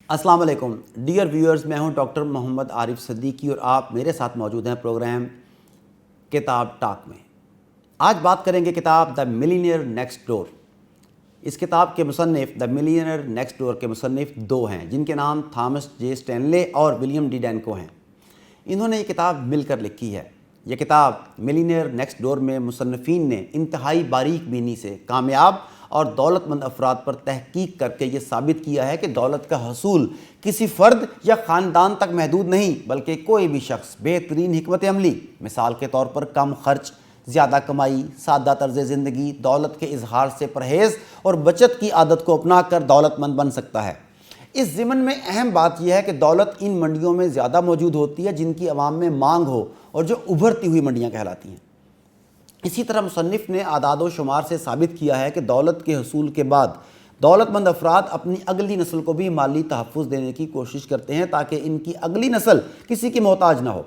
अस्सलाम वालेकुम dear viewers, मैं हूं डॉक्टर मोहम्मद आरिफ सिद्दीकी और आप मेरे साथ मौजूद हैं प्रोग्राम किताब टॉक में। आज बात करेंगे किताब द मिलियनेयर नेक्स्ट डोर। इस किताब के मुसन्निफ द मिलियनेयर नेक्स्ट डोर के मुसन्निफ दो हैं जिनके नाम थॉमस जे स्टैनले और विलियम डी डैनको हैं। इन्होंने ये किताब मिलकर लिखी है। यह किताब मिलियनेयर नेक्स्ट डोर में मुसन्निफीन ने इंतहाई बारीक बीनी से कामयाब और दौलतमंद अफराद पर तहकीक करके ये साबित किया है कि दौलत का हसूल किसी फ़र्द या ख़ानदान तक महदूद नहीं, बल्कि कोई भी शख्स बेहतरीन हिकमत अमली, मिसाल के तौर पर कम खर्च, ज़्यादा कमाई, सादा तर्ज़ ज़िंदगी, दौलत के इजहार से परहेज़ और बचत की आदत को अपना कर दौलतमंद बन सकता है। इस ज़िमन में अहम बात यह है कि दौलत इन मंडियों में ज़्यादा मौजूद होती है जिनकी अवाम में मांग हो और जो उभरती हुई मंडियाँ कहलाती हैं। इसी तरह मुसन्निफ़ ने आदाद व शुमार से साबित किया है कि दौलत के हसूल के बाद दौलतमंद अफराद अपनी अगली नस्ल को भी माली तहफ़्फ़ुज़ देने की कोशिश करते हैं ताकि इनकी अगली नस्ल किसी की मोहताज ना हो।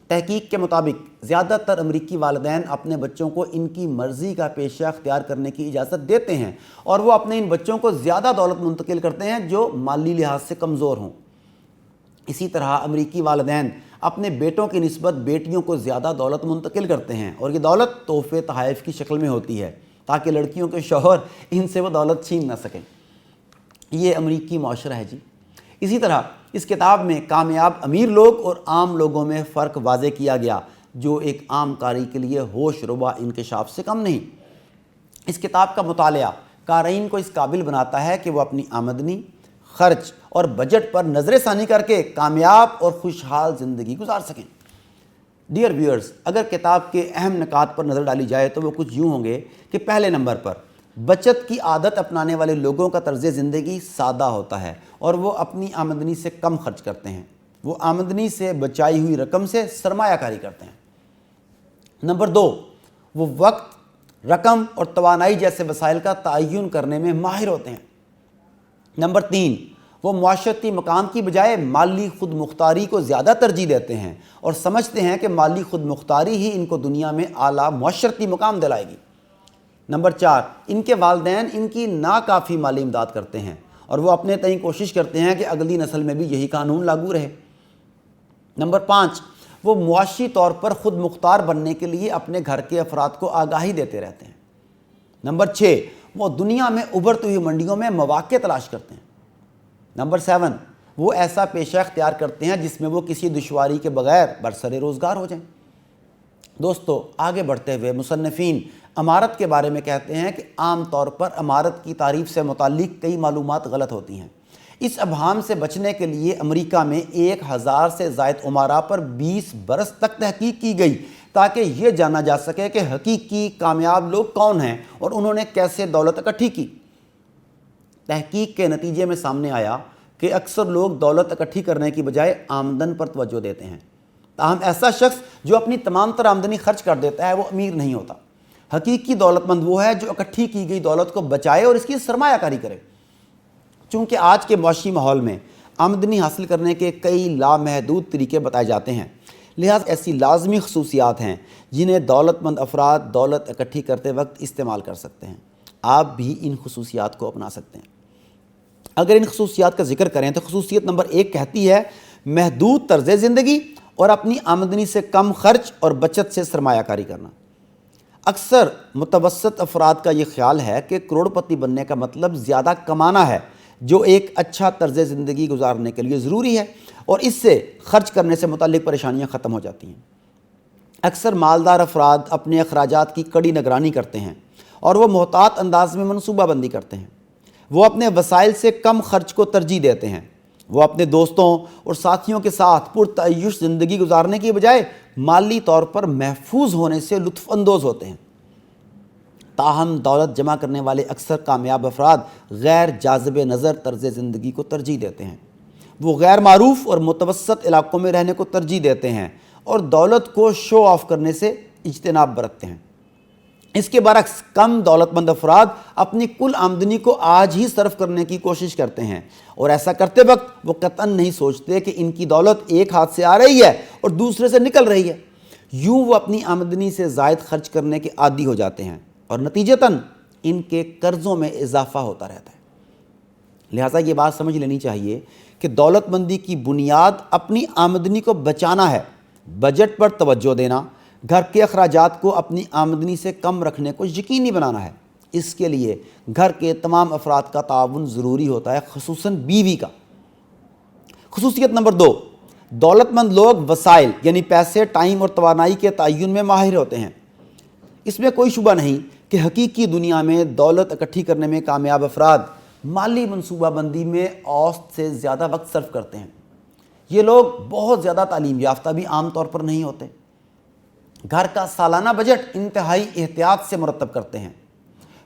तहकीक के मुताबिक ज़्यादातर अमरीकी वालिदैन अपने बच्चों को इनकी मर्ज़ी का पेशा अख्तियार करने की इजाज़त देते हैं और वो अपने इन बच्चों को ज़्यादा दौलत मुंतकिल करते हैं जो माली लिहाज से कमज़ोर हों। इसी तरह अमरीकी वालिदैन अपने बेटों की निस्बत बेटियों को ज़्यादा दौलत मुंतकिल करते हैं और ये दौलत तोहफ़े तहाइफ़ की शक्ल में होती है ताकि लड़कियों के शौहर इनसे वो दौलत छीन ना सकें। ये अमरीकी माशरा है जी। इसी तरह इस किताब में कामयाब अमीर लोग और आम लोगों में फ़र्क वाज़े किया गया जो एक आम कारी के लिए होश रुबा इंकशाफ से कम नहीं। इस किताब का मुतालिया क़ारीन को इस काबिल बनाता है कि वह अपनी आमदनी, खर्च और बजट पर नज़रसानी करके कामयाब और खुशहाल ज़िंदगी गुजार सकें। डियर व्यूअर्स, अगर किताब के अहम निकात पर नज़र डाली जाए तो वो कुछ यूँ होंगे कि पहले नंबर पर बचत की आदत अपनाने वाले लोगों का तर्ज़ ज़िंदगी सादा होता है और वो अपनी आमदनी से कम खर्च करते हैं। वो आमदनी से बचाई हुई रकम से सरमायाकारी करते हैं। नंबर दो, वो वक्त, रकम और तवानाई जैसे वसाइल का तयन करने में माहिर होते हैं। नंबर तीन, वो मुआशरती मकाम की बजाय माली खुद मुख्तारी को ज़्यादा तरजीह देते हैं और समझते हैं कि माली खुद मुख्तारी ही इनको दुनिया में आला मुआशरती मकाम दिलाएगी। नंबर चार, इनके वालिदैन इनकी नाकाफ़ी माली इमदाद करते हैं और वो अपने तय कोशिश करते हैं कि अगली नस्ल में भी यही कानून लागू रहे। नंबर पाँच, वो मुआशी तौर पर ख़ुद मुख्तार बनने के लिए अपने घर के अफराद को आगाही देते रहते हैं। नंबर छः, वो दुनिया में उभरती हुई मंडियों में मौक़े तलाश करते हैं। नंबर सेवन, वो ऐसा पेशा अख्तियार करते हैं जिसमें वो किसी दुश्वारी के बगैर बरसरे रोज़गार हो जाएं। दोस्तों, आगे बढ़ते हुए मुसन्निफ़ीन अमारत के बारे में कहते हैं कि आम तौर पर अमारत की तारीफ़ से मुताल्लिक़ कई मालूमात गलत होती हैं। इस अबहाम से बचने के लिए अमेरिका में 1000 से ज़ायद उमारा पर 20 बरस तक तहकीक की गई ताकि ये जाना जा सके कि हकीकी कामयाब लोग कौन हैं और उन्होंने कैसे दौलत इकट्ठी की। तहकीक के नतीजे में सामने आया कि अक्सर लोग दौलत इकट्ठी करने की बजाय आमदन पर तवज्जो देते हैं। ताहम ऐसा शख्स जो अपनी तमाम तर आमदनी खर्च कर देता है वो अमीर नहीं होता। हकीकी दौलतमंद वो है जो इकट्ठी की गई दौलत को बचाए और इसकी सरमायाकारी करे। चूँकि आज के मुआशी माहौल में आमदनी हासिल करने के कई लामहदूद तरीके बताए जाते हैं, लिहाजा ऐसी लाजमी खसूसियात हैं जिन्हें दौलतमंद अफराद दौलत इकट्ठी करते वक्त इस्तेमाल कर सकते हैं। आप भी इन खसूसियात को अपना सकते हैं। अगर इन खसूसियात का जिक्र करें तो खसूसियत नंबर 1 कहती है महदूद तर्ज़ ज़िंदगी और अपनी आमदनी से कम खर्च और बचत से सरमायाकारी करना। अक्सर मुतवस्सत अफराद का ये ख्याल है कि करोड़पति बनने का मतलब ज़्यादा कमाना है, जो एक अच्छा तर्ज़ ज़िंदगी गुजारने के लिए ज़रूरी है और इससे खर्च करने से मुताल्लिक़ परेशानियाँ ख़त्म हो जाती हैं। अक्सर मालदार अफराद अपने अखराजात की कड़ी निगरानी करते हैं और वो मोहतात अंदाज में मनसूबाबंदी करते हैं। वो अपने वसाइल से कम खर्च को तरजीह देते हैं। वो अपने दोस्तों और साथियों के साथ पुरतअय्युश ज़िंदगी गुजारने की बजाय माली तौर पर महफूज होने से लुत्फ़ अंदोज़ होते हैं। ताहम दौलत जमा करने वाले अक्सर कामयाब अफराद गैर जाज़िब नज़र तर्ज़ ज़िंदगी को तरजीह देते हैं। वो गैर मारूफ़ और मुतवस्सत इलाक़ों में रहने को तरजीह देते हैं और दौलत को शो ऑफ करने से इज्तनाब बरतते हैं। इसके बरक्स कम दौलतमंद अफराद अपनी कुल आमदनी को आज ही सर्फ करने की कोशिश करते हैं और ऐसा करते वक्त वो कतन नहीं सोचते कि इनकी दौलत एक हाथ से आ रही है और दूसरे से निकल रही है। यूँ वो अपनी आमदनी से ज़ायद खर्च करने के आदी हो जाते हैं और नतीजतन इनके कर्ज़ों में इजाफ़ा होता रहता है। لہٰذا یہ بات سمجھ لینی چاہیے کہ دولت مندی کی بنیاد اپنی آمدنی کو بچانا ہے، بجٹ پر توجہ دینا، گھر کے اخراجات کو اپنی آمدنی سے کم رکھنے کو یقینی بنانا ہے۔ اس کے لیے گھر کے تمام افراد کا تعاون ضروری ہوتا ہے، خصوصاً بیوی کا۔ خصوصیت نمبر 2، دولت مند لوگ وسائل یعنی پیسے، ٹائم اور توانائی کے تعین میں ماہر ہوتے ہیں۔ اس میں کوئی شبہ نہیں کہ حقیقی دنیا میں دولت اکٹھی کرنے میں کامیاب افراد مالی منصوبہ بندی میں اوسط سے زیادہ وقت صرف کرتے ہیں۔ یہ لوگ بہت زیادہ تعلیم یافتہ بھی عام طور پر نہیں ہوتے، گھر کا سالانہ بجٹ انتہائی احتیاط سے مرتب کرتے ہیں،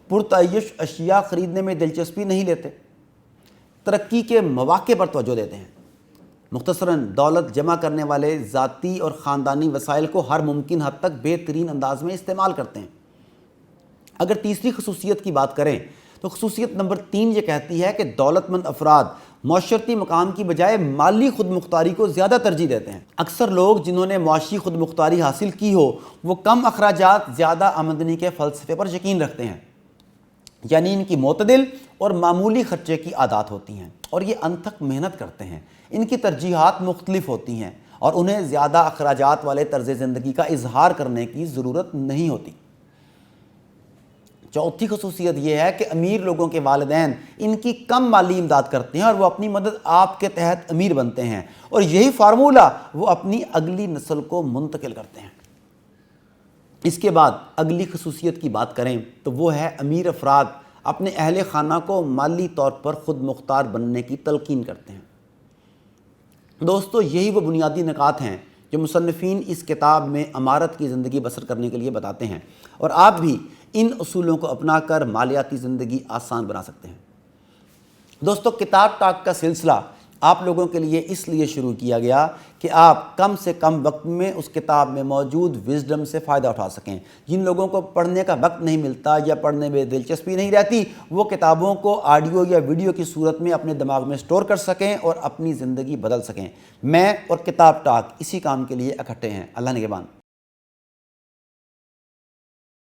پرتعیش اشیاء خریدنے میں دلچسپی نہیں لیتے، ترقی کے مواقع پر توجہ دیتے ہیں۔ مختصراً دولت جمع کرنے والے ذاتی اور خاندانی وسائل کو ہر ممکن حد تک بہترین انداز میں استعمال کرتے ہیں۔ اگر تیسری خصوصیت کی بات کریں تو خصوصیت نمبر 3 یہ کہتی ہے کہ دولت مند افراد معاشرتی مقام کی بجائے مالی خود مختاری کو زیادہ ترجیح دیتے ہیں۔ اکثر لوگ جنہوں نے معاشی خود مختاری حاصل کی ہو وہ کم اخراجات زیادہ آمدنی کے فلسفے پر یقین رکھتے ہیں، یعنی ان کی معتدل اور معمولی خرچے کی عادات ہوتی ہیں اور یہ انتھک محنت کرتے ہیں۔ ان کی ترجیحات مختلف ہوتی ہیں اور انہیں زیادہ اخراجات والے طرز زندگی کا اظہار کرنے کی ضرورت نہیں ہوتی۔ چوتھی خصوصیت یہ ہے کہ امیر لوگوں کے والدین ان کی کم مالی امداد کرتے ہیں اور وہ اپنی مدد آپ کے تحت امیر بنتے ہیں، اور یہی فارمولہ وہ اپنی اگلی نسل کو منتقل کرتے ہیں۔ اس کے بعد اگلی خصوصیت کی بات کریں تو وہ ہے امیر افراد اپنے اہل خانہ کو مالی طور پر خود مختار بننے کی تلقین کرتے ہیں۔ دوستو، یہی وہ بنیادی نکات ہیں جو مصنفین اس کتاب میں امارت کی زندگی بسر کرنے کے لیے بتاتے ہیں، اور آپ بھی ان اصولوں کو اپنا کر مالیاتی زندگی آسان بنا سکتے ہیں۔ دوستو، کتاب ٹاک کا سلسلہ آپ لوگوں کے لیے اس لیے شروع کیا گیا کہ آپ کم سے کم وقت میں اس کتاب میں موجود وزڈم سے فائدہ اٹھا سکیں۔ جن لوگوں کو پڑھنے کا وقت نہیں ملتا یا پڑھنے میں دلچسپی نہیں رہتی، وہ کتابوں کو آڈیو یا ویڈیو کی صورت میں اپنے دماغ میں سٹور کر سکیں اور اپنی زندگی بدل سکیں۔ میں اور کتاب ٹاک اسی کام کے لیے اکٹھے ہیں۔ اللہ نگہبان۔